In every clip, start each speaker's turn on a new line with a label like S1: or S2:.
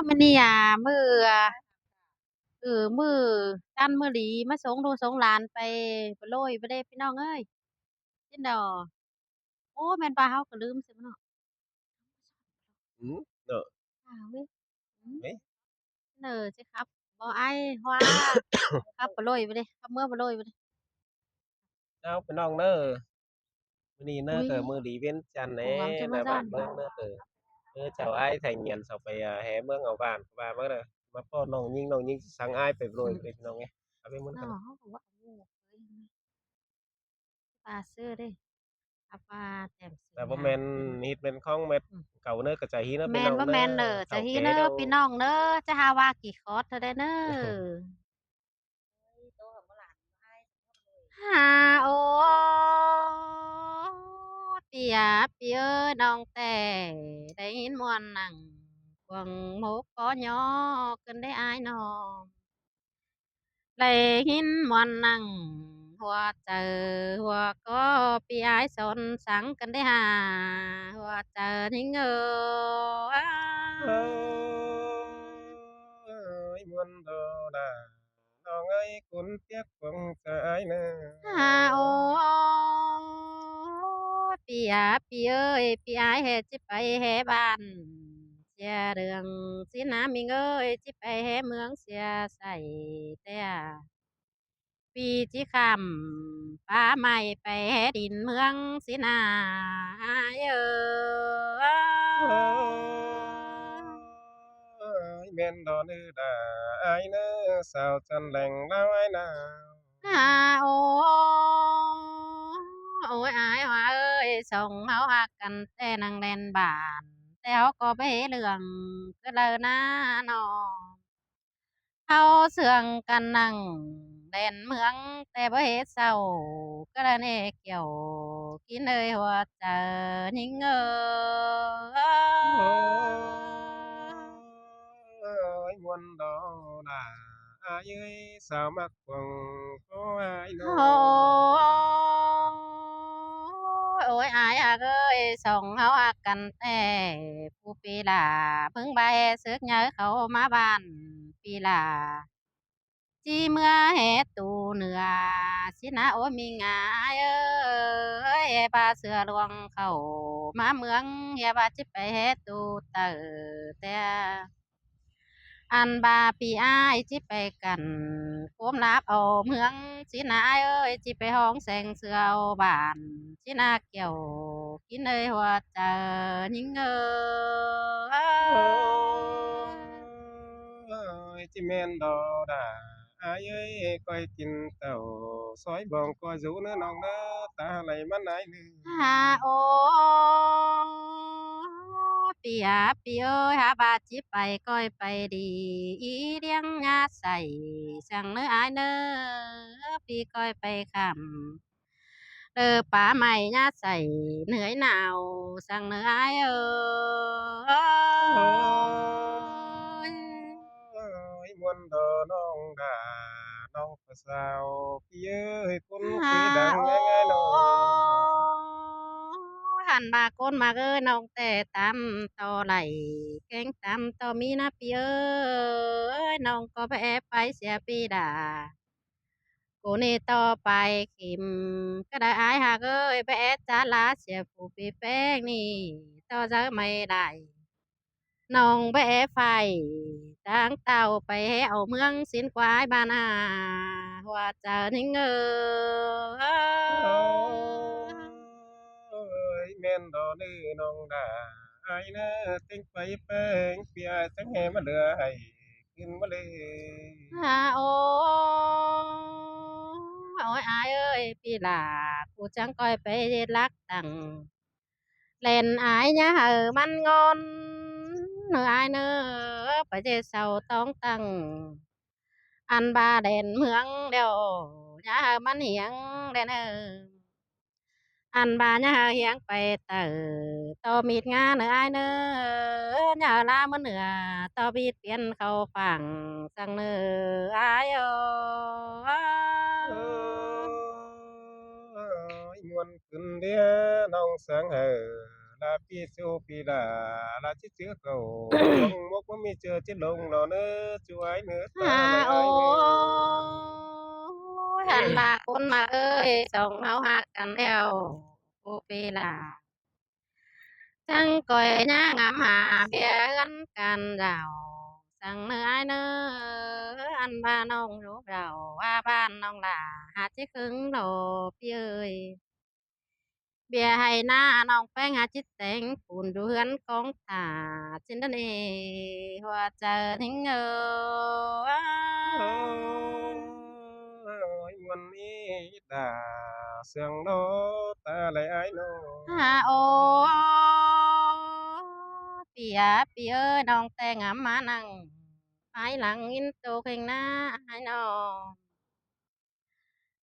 S1: มื้อนี้มื้อมื้อจันทร์มื้อหลีมาส่งหลานไปบ่โลยบ่เด้พี่น้องเอ้ยจินดอโอ้แม่นว่าเฮาก็ลืมซิบ่เนาะ
S2: เนาะ
S1: อ้าวเว้ยอืม
S2: เฮ้ย
S1: เด้อสิครับบ่อายว่าครับบ่โลยบ่เด้ครับเมื่อบ่โลยบ่เด้
S2: เอาพี่น้องเด้อมื้อนี้เด้อ
S1: อุ๊ย
S2: ก็มื้อดีเวียนจันทน์แหน่
S1: cố gắng cho
S2: ห
S1: nó
S2: น้าบ้าน
S1: giòn
S2: เมืองเด้อchào ai thành niên sau phải hè mương ởบ้านว่ามาเด้อมาพ้อน้องยิงสิสั่งอ้ายไปโปรยไปพี่น้องเอ้ยเอาไปมื้อกัน
S1: Nó hông có quậy ngu ơi, bà xưa đi, bà thèm
S2: แต่
S1: xỉn
S2: บ่
S1: hà
S2: แม่น
S1: bên
S2: ฮิตแม่นของแม่นเก่าเด้อก็ใจฮีเด้อพี่น้อง
S1: บ่
S2: เด้อ
S1: แม่นเด้อ
S2: เฒ่า
S1: จะหิ
S2: แก่
S1: เด้อ
S2: เด้อ
S1: พี่น้องเด้อจะหาว่าขี้คอสเท่าใดเด้อ หาโอ้เปียเปียเอ้ยน้องแต่ได้ยินม่วนนั่งควงหมกcó nhỏขึ้นได้อายน้องได้ยินม่วนนั่งหัวเจอหัวก็ปีอายสนสังกันได้หาหัวเจอทิ้งเอ่
S2: ơi muôn đồ đàน้องเอ้ยคุณเปียกฝงจะอายเน้
S1: หา
S2: อ
S1: โอ้ปีอาปีเอ้ยปีอายเฮ็ดสิไปแห่บ้านเสียเรื่องสิน้ำมิงเอ้ยสิไปแห่เมืองเสียใส่แต่ปีที่คำป้าไม่ไปแห่ดินเมืองสินาอายเอ้
S2: ยแม่นดอนือดาอายเน้อสาวจันแหล่งลาวอายนาว
S1: หาโอ้โอ้ยอายว่าเอ้ยส่งเฮาฮักกันแต่นางแดนบ้านแต่เฮาก็ไปเฮ็ดเรื่องคือเด้อนะน้อง เฮาเสื่องกันนั่งแดนเมืองแต่บ่เฮ็ดเศร้ากะระเนเกี่ยวกินเอยหัวใจหิง
S2: โอ้
S1: ย
S2: ยม่วนดอดาอายเอ้ยสาวมักควงขออาย
S1: โ
S2: น้อ
S1: อ้
S2: ง
S1: โอ้ยอายฮักเอ้ยส่งเฮาฮักกันแต่ผู้ปีหน้าเพิ่งบ่แสึกย้ายเข้ามาบ้านปีหน้า จีเมื่อเฮ็ดตูเหนือสินะโอ้มีงายเอ้ยบาเสือหลวงเข้ามาเมืองเฮียบาจิไปเฮ็ดตูเตอแต่อันบาปีอ้ายจิไปกันโคมลาบเอาเมืองสินะอ้ายเอ้ยจิไปห้องแสงเสือเอาบ้านสินะเกี่ยวกินเอ้ยหัวเจอยิง
S2: โอ้
S1: ย
S2: ยจิแม่นดอดาอายเอ้ยก้อยกินเต้าซอยบองก้อยสูเน้อน้องเด้อตาไหลมันไหลลือ
S1: หาโอ้ปียปีเอ้ยหาบาจิไปก้อยไปดีอีเลี้ยงญาใส่สั่งเนื้ออายเนื้อปีก้อยไปคำป่าใหม่ญาใส่เหนื่อยหนาวสั่งเนื้ออาย
S2: โอ้
S1: ย
S2: ยม่วนดอน้องดาน้องผู้สาวพี่เอ้ยคนคุ
S1: หา
S2: ยดัง
S1: โอ้
S2: แง่ๆน้อ
S1: หันมาก้นมาเอ้ยน้องแต่ตำต่อไหลแกงตำต่อมีนะพี่เอ้ยน้องก็ไปแอบไปเสียปีดากูนี่ต่อไปขิมก็ได้อายหากเอ้ยไปแอบจาลาเสียผู้ปีแป้งนี่ต่อจะไม่ได้น้องไปแอบไฟจางเต่าไปให้เอาเมืองสินควายบานาว่าเจะนิ่ง
S2: โอ้
S1: ย
S2: ยแม่นดอลือน้องดาอายเน้อเต็งไปแป้งเปียจังแหมาเหลือให้ขึ้นมาเลย
S1: โอ้โอ้ยอายเอ้ยพี่ลากูจังก้อยไปเฮ็ดรักตังเล่นอายยะมันงอนเนื้ออายเน้อไปเจเศร้าต้องตังอันบาเด่นเมืองเดียวยะมันเหียงเด่นอันบาเนี่ยเฮียงไปเตอต่อมีดงาเนื้ออายเนื้อยาลามันเหนือต่อบีดเปลี่ยนเข้าฝั่งสังเนื้ออาย
S2: โอ้ยม่วนขึ้นเด้อน้องสังเอ้อ là pi châu pi là chiếc chữ cầu mong mốc có mi chưa chiếc lồng nó nữa chú ái nữa ta lại
S1: โอ้
S2: ái nữa
S1: หันมาคนมาเอ้ยสองเฮาฮักกันแล้วผู้ปีหลาจังก่อยย่างามหาเบียกันกันเราสั่งเนื้อเนื้ออันบ้านน้องรู้เราว่าบ้านน้องหล่าหาจิคึงโดพี่เอ้ยเบียให้หน้าน้องแป้งหาจิตแต่งปูนดูเฮือนของตาจินดันเอหัวเจอทิ้งเออ
S2: ôi nguồn ý đã sương đó ta lại ái nó
S1: ฮาโอปียปีเอ้ยน้องแต่งามมานั่งภายหลังอินโตเข่งหน้าให้น้อง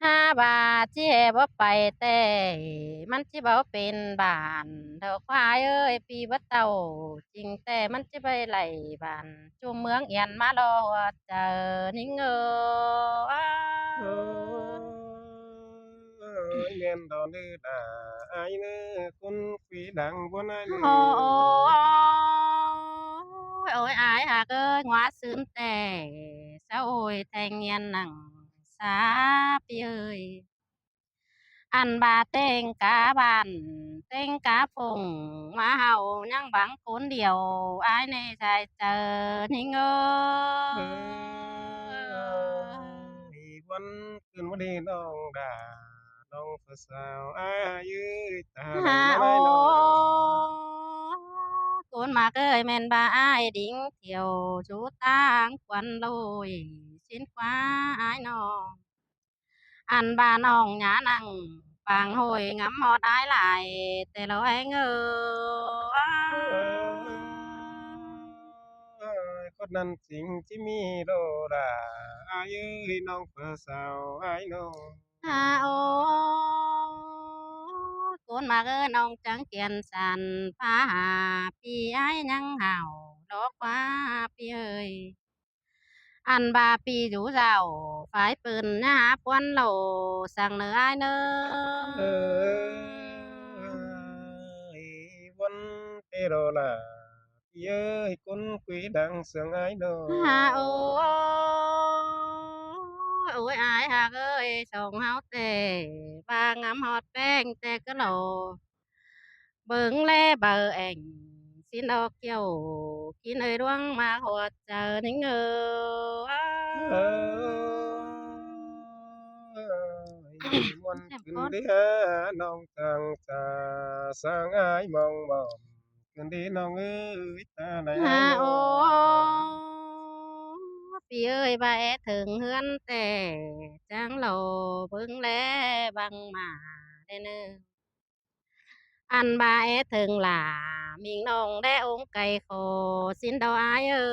S1: 5 บาทที่แห่บ่ไปแต่มันสิบ่เป็นบ้านเท่าควายเอ้ยปีบ่เต่าจริงแต่มันสิไปไหลบ้านจูเมืองเอียนมารอหัวเจอนิ่ง
S2: ơi men đó nữ đã ai nữa con quý đặng buôn ai
S1: โอ้
S2: nữa
S1: โอ้ยอายหากเอ้ยงวาซื่นแต่เศร้าโอยแทงเงียนหนังสาปีเอ้ยอันบาเต็งกาบานเต็งกาพงมาเฮายังบังคนเดียวอายในชายเจอนิ่งเอ้ย
S2: วันคืนวันนี้น้องด่าน้องสาวอายืดตาไหล
S1: ฮา
S2: มา
S1: โอ
S2: ได้น้อง
S1: คนมากเอ้ยแม่นบ่อายดิ่งเที่ยวชูตางควันโลยสิ้นฟ้าอายน้องอันบ้านน้องหยานั่งปางโหยงำฮอดอายหลายแต่ละแหงเอ้ย
S2: คนนั้นจริงที่มีโลดาอายืดน้องสาวอายน้อง
S1: ฮาโอคนมากเอ้ยน้องจังเกียนสันพาหาพี่อายยังเห่าดอกว่าพี่เอ้ย อันบาปีอยู่เจ้าฝ่ายปืนนะหาปวนโลสั่งเนื้อai เนื้
S2: ơi vẫn tê đồ là ơi con quý đang sương ái đồ
S1: ฮาโอโอ้ยอายหากเอ้ยส่งเฮาแต่บางงำฮอดแป้งแต่ก็โหลเบิ่งแลเบอแอ่งสินดอกเกี่ยวกินเอ้ยดวงมาหัวเจอนิ่งเอ้ย
S2: muôn
S1: แซ่บ
S2: คืน
S1: ก่อน
S2: điน้องทางจาสร้างอายมองมองคืนดีน้องเอ้ยตาไหน
S1: ฮา
S2: อายน้
S1: โอ
S2: อง
S1: พี่เอ้ยบ่าแอถึงเฮือนแต่จังโลเบิ่งแลบังมาได้เน้ออันบ่าแอถึงหล่ามิงน้องแด้องค์ไก่ขอสินดอกอายเอ้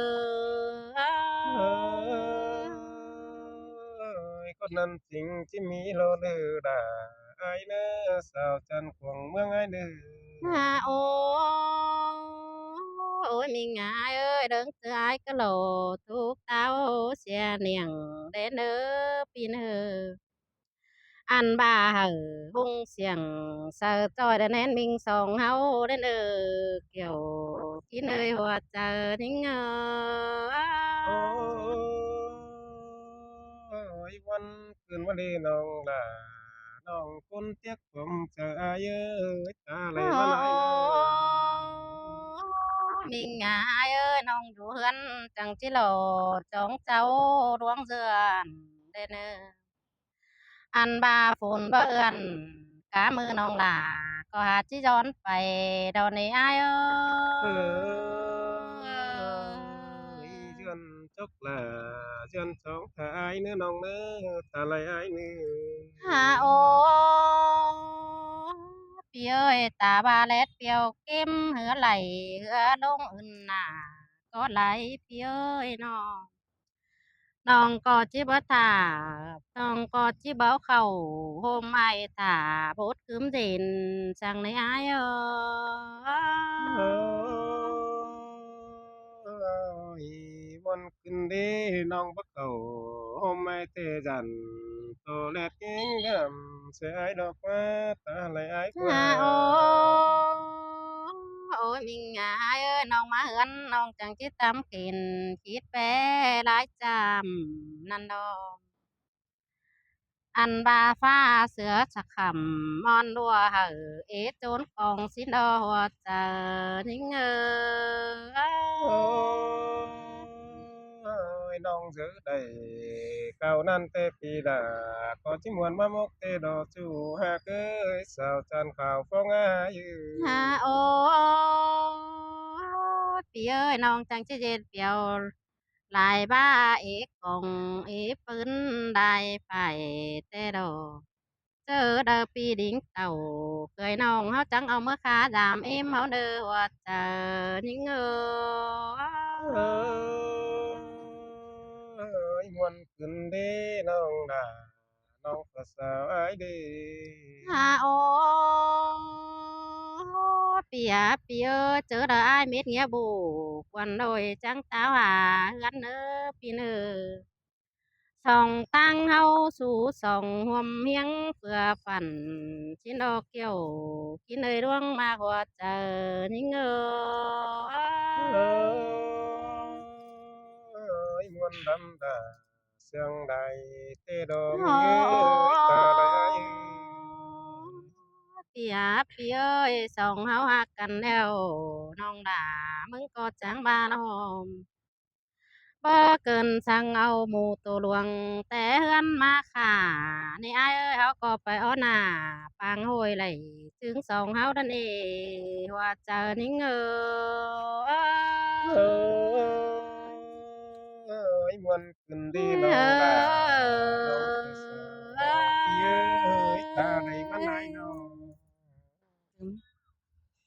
S1: ย
S2: คนนั้นจริงที่มีโลเดือดาอายเนื้อสาวจันทร์ของเมืองอายเด้อ
S1: ฮาโอโอ้ยมิงอายเอ้ยเดิงคืออายก็โลทุกเต้าเสียเนียงเด้อเด้อพี่เน้อ ăn ba hở hung xiềng sờ trôi đàn én mình sòng hâu đến kiểu kín ơi hoa chờ nính
S2: ôiวันคืนวันดีน้องล่ะน้องคนเตียกผมเจออายเอ้ยตาไหลมาหลายเลย
S1: mình ai ơi nong du hươn chẳng chỉ lộ chóng cháu ruộng dườn đến ăn ba phun ba ươn cá mưa nong là có hạt chỉ giòn phải đầu này ai
S2: เอ้ย
S1: ơi
S2: เดือนจกล่ะเดือนสองถ้าอายเนื้อน้องเนื้อตาไหลอายเนื้อ
S1: hà ôพี่เอ้ยตาบาเล็ดเปียวเข้มเหือไหลเหือลงอื่นหนาก็ไหลพี่เอ้ยน้องน้องก็จิบถาน้องก็จิบเอาเข้าโฮมไอถาโพดคืมดินสั่งในอายเอ้
S2: โอ้
S1: ย
S2: ยวันคืนดีน้องบักเขาไม่เตจันโตแลดเก่งกำเสียอายดอกว่าตาไหลอายกว่า
S1: hà ô โอ้ยมิงหาเอ้ยน้องมาเฮือนน้องจังสิตำกินคิดแปหลายจำนั่นดอกอันบาฟ้าเสือชะขำมอนดัวเหอเอโจนของสินดอหัวเจอนิ่ง
S2: โอ้ยน้องgiữ đầy cao nan tê pi đà có chỉ muốn mà mốc tê đò chủ hà cưới sao chan khảo phong ai
S1: ฮาโอ้ปีเอ้ยน้องจังจะเย็นเปียวหลายบ้าเอกของเอปืนได้ไปแต่ดอกเจอเดอปีดิ้งเต่าเคยน้องเฮาจังเอาเมื่อขาดามเอ็มเฮาเด้อว่าเจอนิ่ง
S2: ơi muôn cơn đê nong đà nong phật sao ai đi
S1: ฮาโอปียปีเอ้ยเจอเดออ้ายเม็ดเงี้ยบูกวันโดยจังตาหวาเฮือนเอ้อปีเน้อ ส่องตั้งเฮาสู่ส่องห่วมเฮียงเพื่อฝันชิ้นดอกเกี่ยวกินเลยร่วงมากกว่าเจอนิ่ง
S2: ơi muôn đắm đà sương đầy tê đô
S1: โอ
S2: mình ơi ta lại
S1: ปียปีเอ้ยส่องเฮาหักกันแล้วน้องด่ามึงก็จังบ้านหอมบ่เกินสั่งเอาหมู่ตัวหลวงแต่เฮือนมาข่านี่อ้ายเอ้ยเฮาก็ไปเอาหน้าปางโหยไหลถึงสองเฮานั่นเองว่าเจอนิ่ง
S2: ơi muôn cơn đi nong đà nong phật sao pi ơi ta đây mà lại nó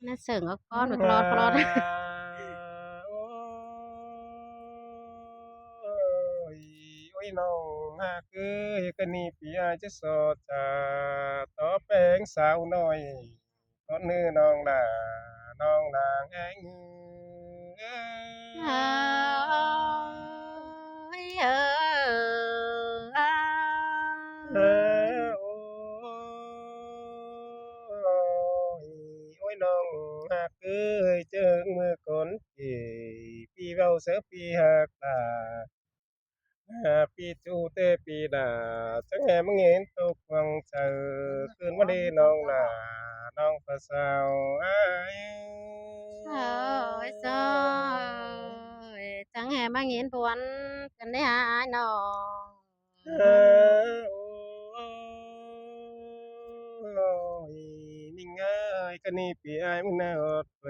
S1: น่าเสิงเอาก้อนไปกรอด
S2: ôi ôi nong ha cứ cái ni pia chứ so cha to beng sao nói con nữ nong là nong nàng anh
S1: เอ้ยเอ้ย
S2: ôi ôi nong ha cứ chừng mưa con chỉ pi vào sớ pi hạc là ปีจูเตปีดาจังแหมงเห็นตกวังเจอคืนวันดีน้องลาน้องภาษาวอ้าย
S1: Trời ơi chẳng hề mang nghiến buồn cần đấy hả ai nọ
S2: เอ้ยนิ่งเอ้ยกันนี่ปีอ้ายมึงน่าอดไป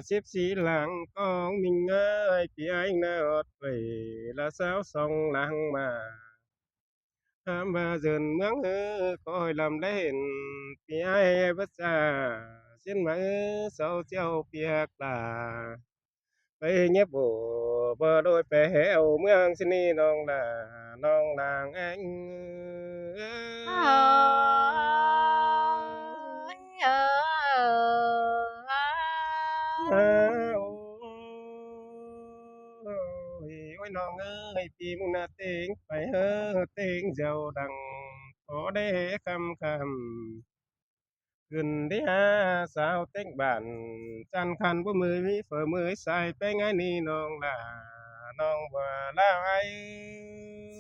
S2: สิบสีหลังกองมิงเอ้ยปีอ้ายน่าอดไปละสาวสองหลังมา mà dần mướn coi làm lên thì ai bất gia xin mà sau treo việc là bây nhếp bổ bờ đôi bè heo mương xin đi non làng anh ôi non ơi tìm na tiếng phải hơ tiếng giàu đằng có đế khăm khăm gần đi ha sao tiếng bản chăn khăn với mới phở mới sai bé ngay ni non là non và la ai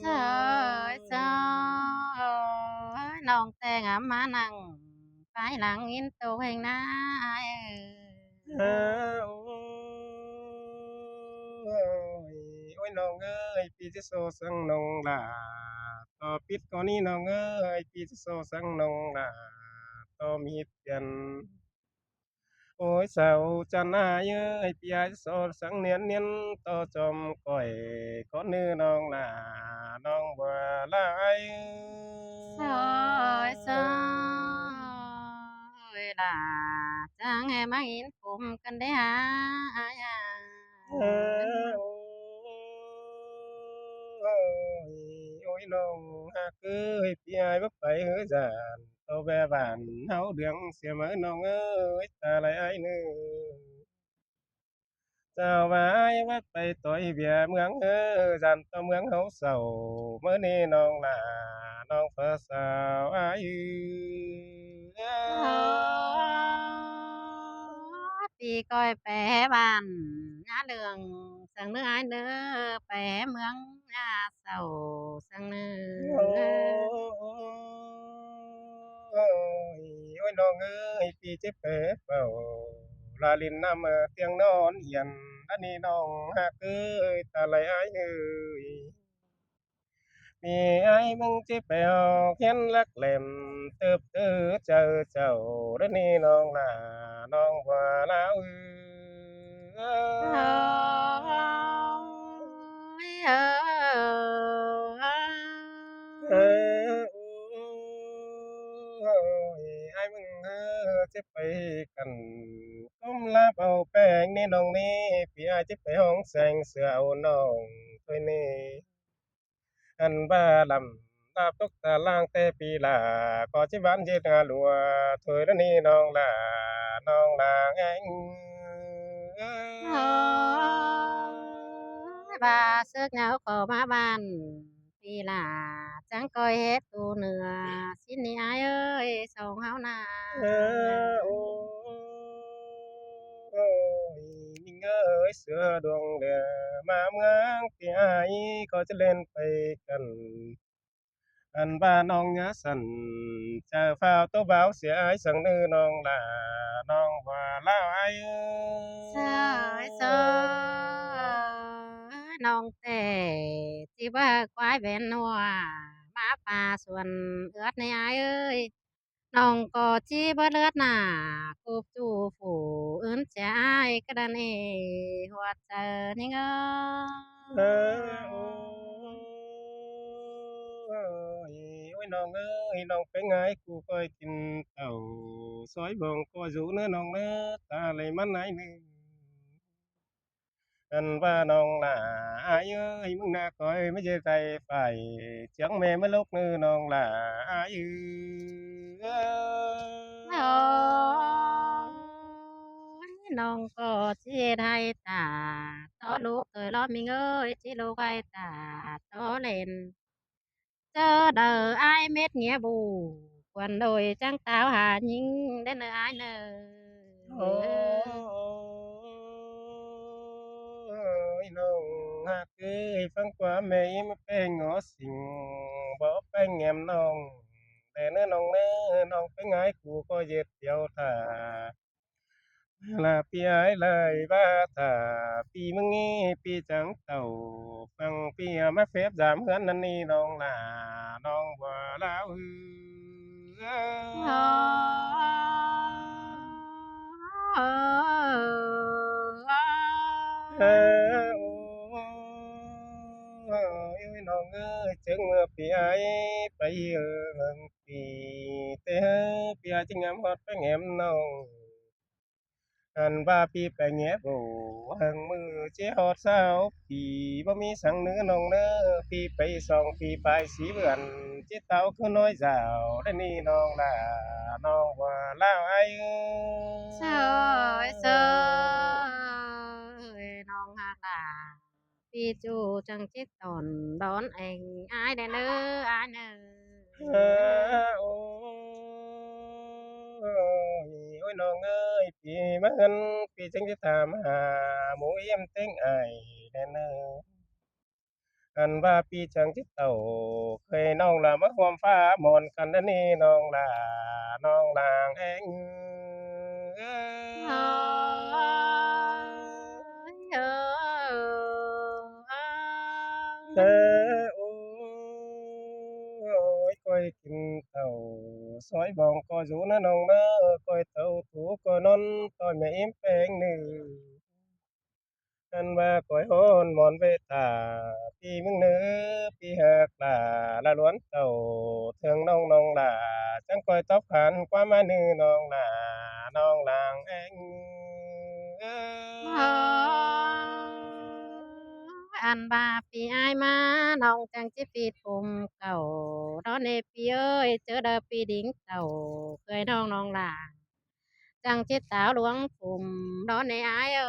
S1: Trời ơiน้องแต่งอะมานั่งภายหลังอินโตเพลงนะอายเอ้ย
S2: ôi non ơi pi chỉ so sang non là to pít con ni non ơi pi chỉ so sang non là to mi tiền ôi sao chan ai ơi pi ai so sang niên niên to chom còi con nữ non là non bờ lai
S1: Rồi rồi là chẳng em mang in cùng cần đấy hả ai
S2: ôi nong ha ơi pi ai bắt phải hứa giàn tao ve vàn háo đường xe mới nong ơi ta lại ai nữa chào và ai bắt phải tội về mướn giàn tao mướn hấu sầu mới đi nong là nong phật sao ai
S1: ปีก้อยไปบ้านnhã đường sang nước ái nữไปเมืองเศร้าsang
S2: โอ้
S1: nước
S2: ยโอ้ยน้องเอ้ยพี่เจ็บแผลเป่าลาลินน้ำเตียงนอนเหียนอันนี้น้องหักเอ้ยตาไหลอ้ายเอ้ยมีอ้ายมึงเจ็บแผลเขียนลักแหลมเติบเจอเจ้าอันนี้น้องล่ะน้องว่าลาวเอ้เอ้โอ้ยอ้ายมึงเจ็บไปกันก้มลาบเอาแป้งนี่น้องนี่พี่อ้ายเจ็บไปห้องแสงเสือเอาน้องถ้วยนี่ อันบ้าลำลาบตกตาล่างแต่ปีลาก็จิบ้านเจตงาลัวถอยแล้วนี่น้องลาน้องลาแง
S1: bà sức nhau có má bàn vì là chẳng coi hết tu nửa xin đi ai ơi sầu háo nà
S2: โอ้ยมิงเอ้ยเสือดวงเดือมาเมืองที่ไอายก็จะเล่นไปกัน อันบ้านน้องยะสันเจอฟ้าวตัวเบาเสียไอ้สังนือน้องลาน้องว่าลาวไอ้เอ้
S1: sơi
S2: ย
S1: sơi nong tề chỉ ba quái bên hoa má bà xuân ướt này ai ơi nong có chi bớt lướt nà cụp chu phủ ướn trẻ ai cái đàn hoạt chờ ninh
S2: เออโอ้
S1: ơi
S2: ยโอ้ยน้องเอ้ยน้องไปไงกูก้อยกินเต่าซอยบ่งก็อยู่เนื้อน้องเนื้อตาไหลมันไหนนึงอันว่าน้องล่ะอายเอ้ยมึงน่าคอยไม่ใช่ใจฝ่ายเจียงแม่ไม่ลกนื้อน้องล่ะอายเอ้ย
S1: Ôi, nong có chi thay tà to lúc thời lo mình ơi chi lúc ai tà to lên chờ đợi ai mết nghĩa bù quần đồi trắng táo hà nhìn đến nơi ai nờ
S2: โอ้ยน้องหักเอ้ยฟังความแม่มาแป้งงอสิ่งบ่แป้งแง้มน้องแต่เนื้อน้องเนื้อน้องไปไงกูก็เย็ดเดียวท่าลาพี่อ้ายเลยบ้าท่าปีมึงงี้ปีจังเต่าฟังพี่มาเฟบสามเฮือนนั่นนี่น้องล่ะน้องบ่ลาวเอ้เอ้อ โอ้ยน้องเอ้ยจึงเมื่อปีไอไปปีแต่ปีไอจึงงามฮอดไปแง้มน้องอันว่าปีไปแง้โบหังมือเจ้าฮอดสาวปีบ่มีสังเนื้อน้องเน้อปีไป2 ปีไปสีเบือนเจ้าเต้าคือน้อยสาวได้นี่น้องล่ะน้องว่าลาวไอเอ้ย
S1: Trời ơi non hát là phi chu chẳng chết tòn đón anh ai đây nữ ai nữ
S2: โอ้ยโอ้ยน้องเอ้ยพี่มาเฮือนพี่จึงสิถามหาหมู่เอี่ยมเต็งอ้ายแน่เน้ออันว่าพี่จังสิเต้าเคยน้องล่ะมาร่วมฟ้าหมอนกันเด้อนี่น้องล่ะน้องลางแองเอ้ย โอ้ยก้อยกินเต่าซอยบองก็อยู่นะน้องเน้อก้อยเต่าถูก็นอนต้อยแม่อิ่มแป้งนึ่งอันว่าก้อยโหนหมอนเวตาพี่มึงเน้อพี่หักหลาละล้วนเต่าเทิงน้องน้องหลาจังก้อยตอบขันความมานือน้องหลาน้องลางแองเอ้ย
S1: Ăn ba phi ai mà nong chẳng chỉ phi thùng cầu đó nè phi ơi chớ đờ phi đỉnh tàu cười nong nong là chẳng chỉ táo luống phùm đó nè ai ơi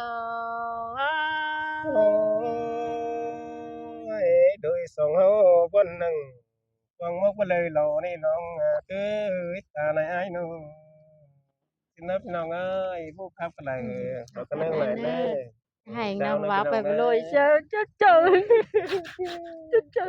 S2: โอ้ยโดยสองเฮาบ่นั่งฟังมกบ่เลยเหล่านี่น้องเอ้ยตาในอ้ายน้อง xin lớpน้องเอ้ยผู้ครับอะไร
S1: อืม
S2: ขอตะนึงหลายเด้อ
S1: ให้
S2: เจ้า
S1: น้อง
S2: เด้อ
S1: ว่า
S2: พี่น้
S1: ไป
S2: อง
S1: บ่
S2: เด้
S1: เลย
S2: อ
S1: เจ้าเจ้าเจ้าเจ้า